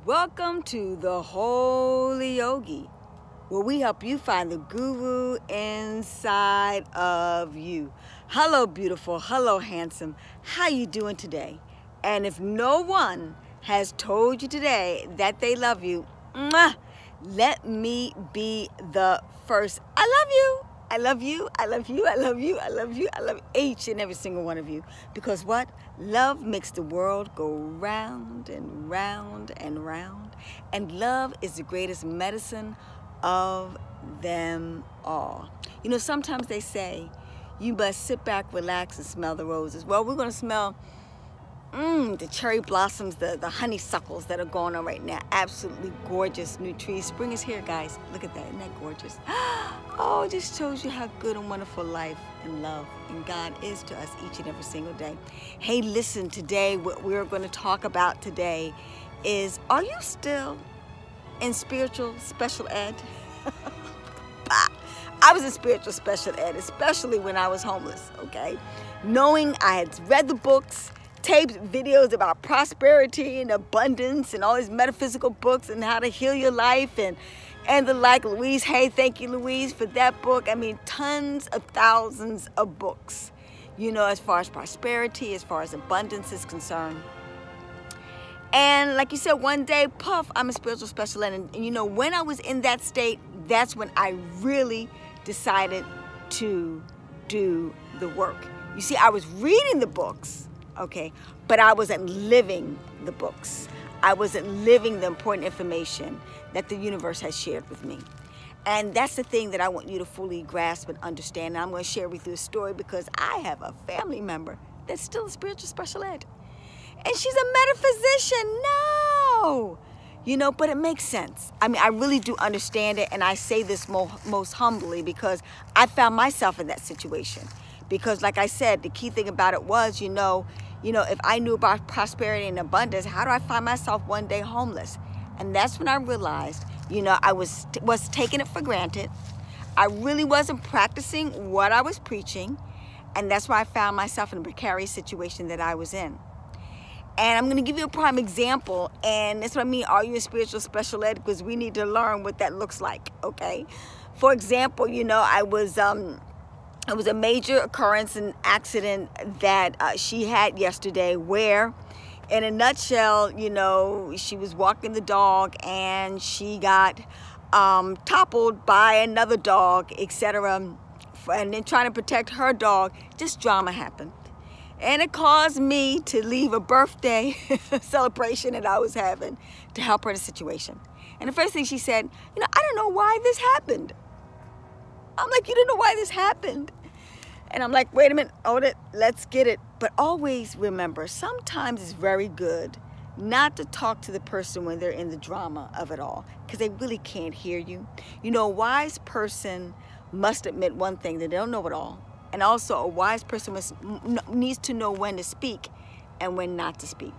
Welcome to the Holy Yogi, where we help you find the guru inside of you. Hello, beautiful. Hello, handsome. How you doing today? And if no one has told you today that they love you, let me be the first. I love you. I love you, I love you, I love you, I love you, I love each and every single one of you. Because what? Love makes the world go round and round and round. And love is the greatest medicine of them all. You know, sometimes they say, you must sit back, relax, and smell the roses. Well, we're going to smell the cherry blossoms, the honeysuckles that are going on right now. Absolutely gorgeous new trees. Spring is here, guys. Look at that. Isn't that gorgeous? Oh, it just shows you how good and wonderful life and love and God is to us each and every single day. Hey, listen, today what we're going to talk about today is, are you still in spiritual special ed? I was in spiritual special ed, especially when I was homeless, okay? Knowing I had read the books, taped videos about prosperity and abundance and all these metaphysical books and how to heal your life and the like. Louise, hey, thank you, Louise, for that book. I mean, tons of thousands of books, you know, as far as prosperity, as far as abundance is concerned. And like you said, one day, puff, I'm a spiritual special ed. And you know, when I was in that state, that's when I really decided to do the work. You see, I was reading the books, okay, but I wasn't living the books. I wasn't living the important information that the universe has shared with me. And that's the thing that I want you to fully grasp and understand. And I'm going to share with you a story because I have a family member that's still a spiritual special ed. And she's a metaphysician. No! You know, but it makes sense. I mean, I really do understand it. And I say this most humbly because I found myself in that situation. Because like I said, the key thing about it was, you know, if I knew about prosperity and abundance, how do I find myself one day homeless? And that's when I realized, you know, I was taking it for granted. I really wasn't practicing what I was preaching. And that's why I found myself in a precarious situation that I was in. And I'm going to give you a prime example. And that's what I mean, are you a spiritual special ed? Because we need to learn what that looks like, okay? For example, you know, it was a major occurrence and accident that she had yesterday where, in a nutshell, you know, she was walking the dog and she got toppled by another dog, etc. And then trying to protect her dog, just drama happened. And it caused me to leave a birthday celebration that I was having to help her in the situation. And the first thing she said, you know, I don't know why this happened. I'm like, you don't know why this happened? And I'm like, wait a minute, hold it, let's get it. But always remember, sometimes it's very good not to talk to the person when they're in the drama of it all, because they really can't hear you. You know, a wise person must admit one thing, that they don't know it all. And also a wise person needs to know when to speak and when not to speak.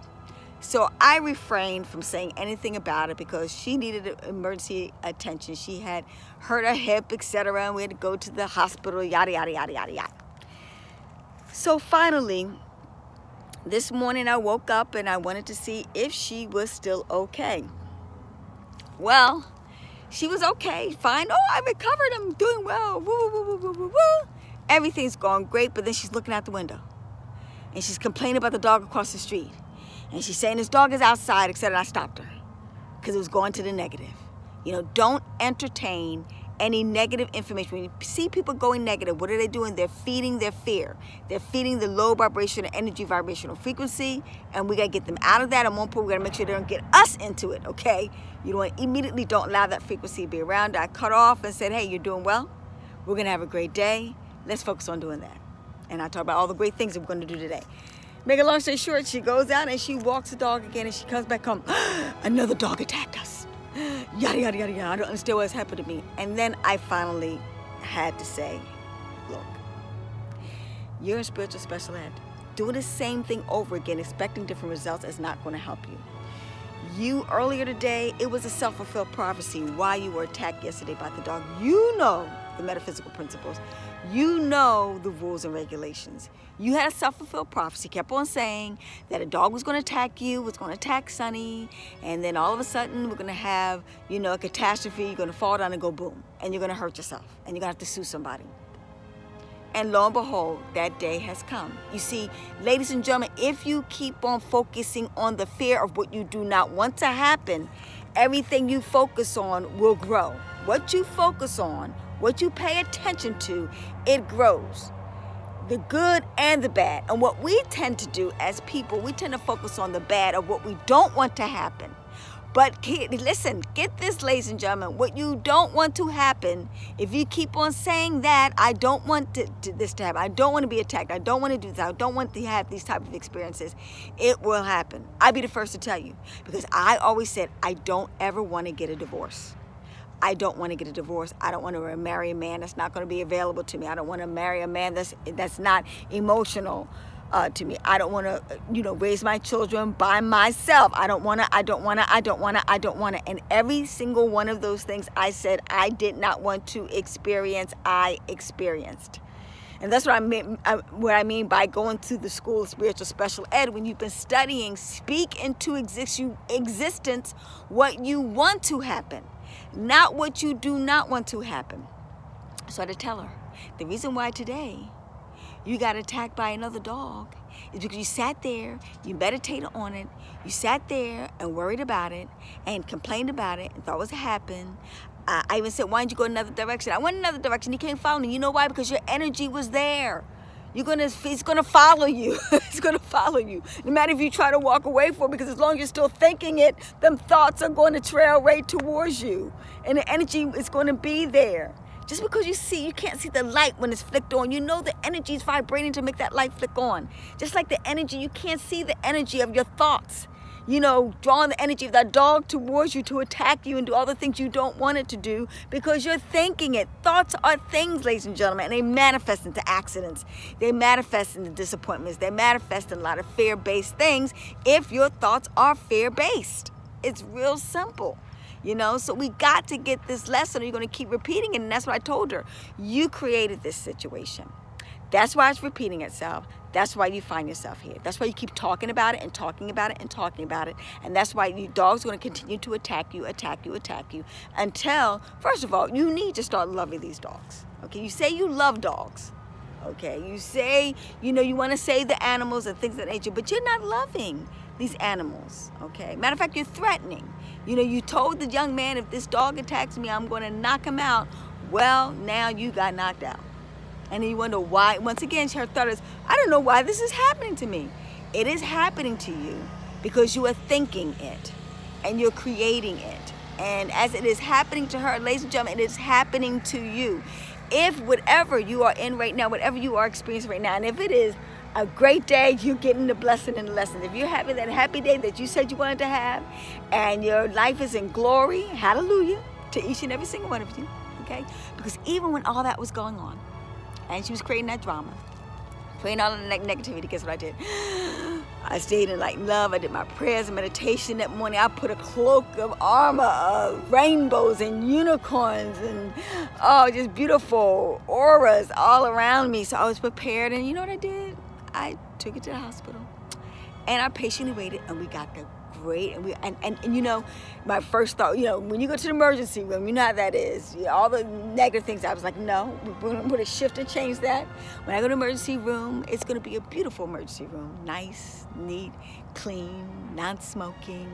So I refrained from saying anything about it because she needed emergency attention. She had hurt her hip, etc. And we had to go to the hospital, yada, yada, yada, yada, yada. So finally, this morning I woke up and I wanted to see if she was still okay. Well, she was okay, fine. Oh, I recovered, I'm doing well, woo, woo, woo, woo, woo, woo. Everything's going great, but then she's looking out the window. And she's complaining about the dog across the street. And she's saying this dog is outside, etc. I stopped her because it was going to the negative. You know, don't entertain any negative information. When you see people going negative, what are they doing? They're feeding their fear. They're feeding the low vibrational energy, vibrational frequency, and we got to get them out of that. And more important, we got to make sure they don't get us into it, okay? You don't allow that frequency to be around. I cut off and said, hey, you're doing well. We're going to have a great day. Let's focus on doing that. And I talk about all the great things that we're going to do today. Make a long story short, she goes out and she walks the dog again and she comes back home. Another dog attacked us. Yada, yada, yada, yada. I don't understand what's happened to me. And then I finally had to say, look, you're in spiritual special ed. Doing the same thing over again, expecting different results is not going to help you. You, earlier today, it was a self-fulfilled prophecy why you were attacked yesterday by the dog. You know the metaphysical principles. You know the rules and regulations. You had a self-fulfilled prophecy, kept on saying that a dog was going to attack you, was going to attack Sonny, and then all of a sudden we're going to have, a catastrophe. You're going to fall down and go boom, and you're going to hurt yourself, and you're going to have to sue somebody. And lo and behold, that day has come. You see, ladies and gentlemen, if you keep on focusing on the fear of what you do not want to happen, everything you focus on will grow. What you focus on, what you pay attention to, it grows. The good and the bad. And what we tend to do as people, we tend to focus on the bad of what we don't want to happen. But listen, get this, ladies and gentlemen, what you don't want to happen, if you keep on saying that, I don't want this to happen, I don't want to be attacked, I don't want to do this, I don't want to have these type of experiences, it will happen. I'll be the first to tell you, because I always said, I don't ever want to get a divorce. I don't want to get a divorce. I don't want to marry a man that's not going to be available to me. I don't want to marry a man that's not emotional to me. I don't want to, raise my children by myself. I don't want to. And every single one of those things I said I did not want to experience, I experienced. And that's what I mean by going to the school of spiritual special ed. When you've been studying, speak into existence what you want to happen, not what you do not want to happen. So I had to tell her, the reason why today you got attacked by another dog is because you sat there, you meditated on it, you sat there and worried about it and complained about it and thought it was happen. I even said, why didn't you go another direction? I went another direction. You can't follow me. You know why? Because your energy was there. It's gonna follow you. It's gonna follow you. No matter if you try to walk away from it, because as long as you're still thinking it, them thoughts are going to trail right towards you. And the energy is going to be there. Just because you can't see the light when it's flicked on, the energy is vibrating to make that light flick on. Just like the energy, you can't see the energy of your thoughts. Drawing the energy of that dog towards you to attack you and do all the things you don't want it to do because you're thinking it. Thoughts are things, ladies and gentlemen, and they manifest into accidents. They manifest into disappointments. They manifest in a lot of fear-based things if your thoughts are fear-based. It's real simple. So we got to get this lesson, or you're going to keep repeating it. And that's what I told her. You created this situation. That's why it's repeating itself. That's why you find yourself here. That's why you keep talking about it and talking about it and talking about it. And that's why you dogs are going to continue to attack you until, first of all, you need to start loving these dogs. Okay, you say you love dogs. Okay, you say, you want to save the animals and things of that nature, but you're not loving these animals. Okay, matter of fact, you're threatening. You told the young man, if this dog attacks me, I'm going to knock him out. Well, now you got knocked out. And then you wonder why. Once again, her thought is, I don't know why this is happening to me. It is happening to you because you are thinking it and you're creating it. And as it is happening to her, ladies and gentlemen, it is happening to you. If whatever you are in right now, whatever you are experiencing right now, and if it is a great day, you're getting the blessing and the lesson. If you're having that happy day that you said you wanted to have, and your life is in glory, hallelujah, to each and every single one of you, okay? Because even when all that was going on, and she was creating that drama, creating all the negativity, guess what I did? I stayed in love. I did my prayers and meditation that morning. I put a cloak of armor of rainbows and unicorns and just beautiful auras all around me. So I was prepared, and you know what I did? I took it to the hospital, and I patiently waited, and we got the great, and my first thought, when you go to the emergency room, you know how that is. All the negative things, I was like, no, we're going to shift and change that. When I go to the emergency room, it's going to be a beautiful emergency room. Nice, neat, clean, non-smoking.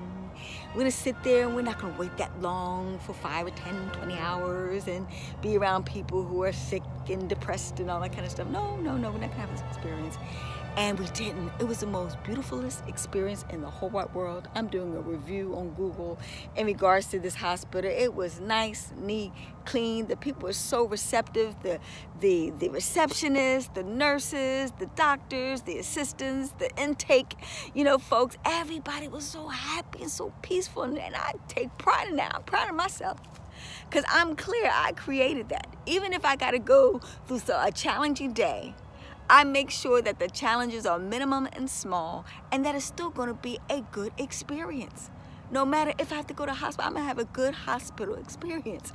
We're going to sit there, and we're not going to wait that long for 5 or 10, 20 hours and be around people who are sick and depressed and all that kind of stuff. No, we're not going to have this experience. And we didn't. It was the most beautifulest experience in the whole wide world. I'm doing a review on Google in regards to this hospital. It was nice, neat, clean. The people were so receptive. The receptionists, the nurses, the doctors, the assistants, the intake, folks, everybody was so happy and so peaceful. And I take pride in that. I'm proud of myself. Because I'm clear, I created that. Even if I got to go through a challenging day, I make sure that the challenges are minimum and small, and that it's still going to be a good experience. No matter if I have to go to hospital, I'm going to have a good hospital experience.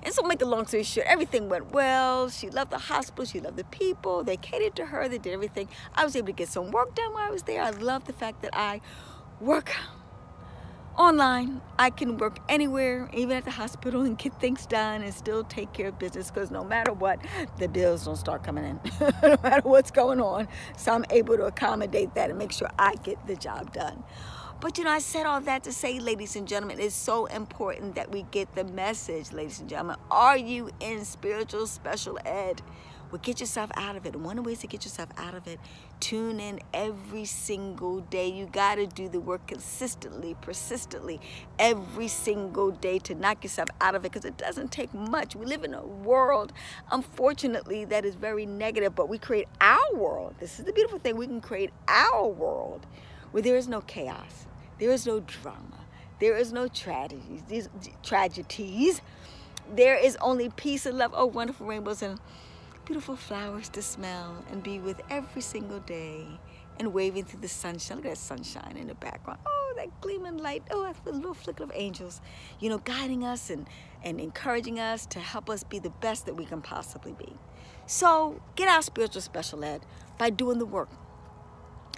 And so make a long story short, everything went well. She loved the hospital. She loved the people. They catered to her. They did everything. I was able to get some work done while I was there. I love the fact that I work online. I can work anywhere, even at the hospital, and get things done and still take care of business, because no matter what, the bills don't start coming in, no matter what's going on. So I'm able to accommodate that and make sure I get the job done. But I said all that to say, ladies and gentlemen, it's so important that we get the message, ladies and gentlemen. Are you in spiritual special ed? Well, get yourself out of it. And one of the ways to get yourself out of it, tune in every single day. You got to do the work consistently, persistently, every single day to knock yourself out of it, because it doesn't take much. We live in a world, unfortunately, that is very negative, but we create our world. This is the beautiful thing. We can create our world where there is no chaos, there is no drama, there is no tragedies. There is only peace and love. Oh, wonderful rainbows and beautiful flowers to smell and be with every single day, and waving through the sunshine. Look at that sunshine in the background. Oh, that gleaming light. Oh, that's the little flicker of angels, guiding us and encouraging us to help us be the best that we can possibly be. So get out of spiritual special ed by doing the work.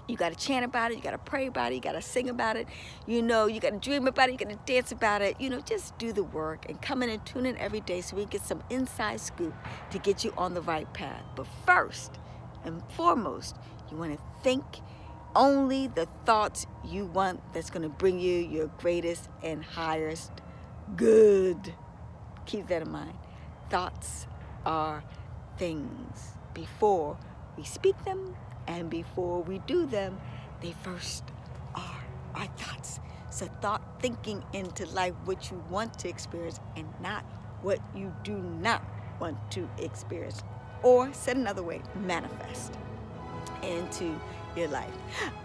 You got to chant about it. You got to pray about it. You got to sing about it. You got to dream about it. You got to dance about it. Just do the work and come in and tune in every day so we get some inside scoop to get you on the right path. But first and foremost, you want to think only the thoughts you want that's going to bring you your greatest and highest good. Keep that in mind. Thoughts are things. Before we speak them, and before we do them, they first are our thoughts. So thinking into life what you want to experience and not what you do not want to experience. Or said another way, manifest into your life.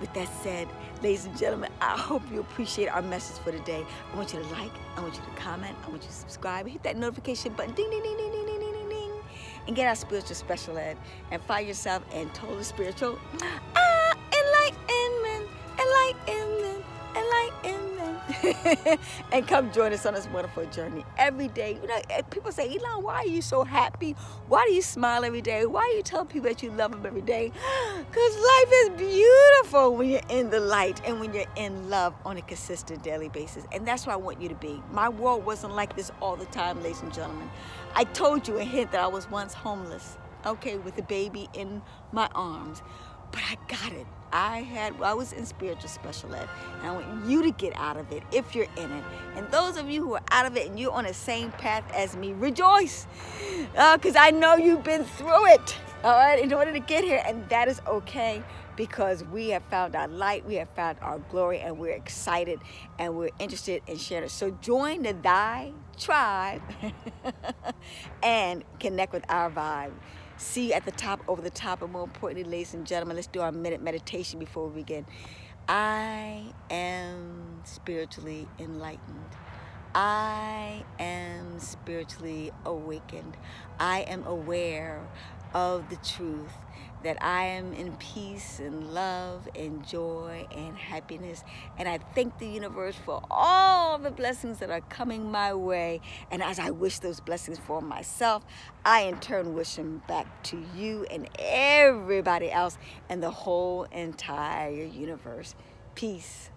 With that said, ladies and gentlemen, I hope you appreciate our message for today. I want you to like, I want you to comment, I want you to subscribe, hit that notification button, ding, ding, ding, ding, ding, ding, ding, ding, ding, and get our spiritual special ed and find yourself in total spiritual enlightenment, enlightenment, enlightenment. And come join us on this wonderful journey every day. People say, Elon, why are you so happy? Why do you smile every day? Why do you tell people that you love them every day? Because life is beautiful when you're in the light and when you're in love on a consistent daily basis. And that's where I want you to be. My world wasn't like this all the time, ladies and gentlemen. I told you a hint that I was once homeless, with a baby in my arms. But I got it. I was in spiritual special ed, and I want you to get out of it if you're in it. And those of you who are out of it and you're on the same path as me, rejoice, because I know you've been through it, all right, in order to get here, and that is okay, because we have found our light, we have found our glory, and we're excited, and we're interested in sharing it. So join the Thy tribe and connect with our vibe. See you at the top, over the top, and more importantly, ladies and gentlemen, let's do our minute meditation before we begin. I am spiritually enlightened. I am spiritually awakened. I am aware of the truth that I am in peace and love and joy and happiness. And I thank the universe for all the blessings that are coming my way. And as I wish those blessings for myself, I in turn wish them back to you and everybody else and the whole entire universe. Peace.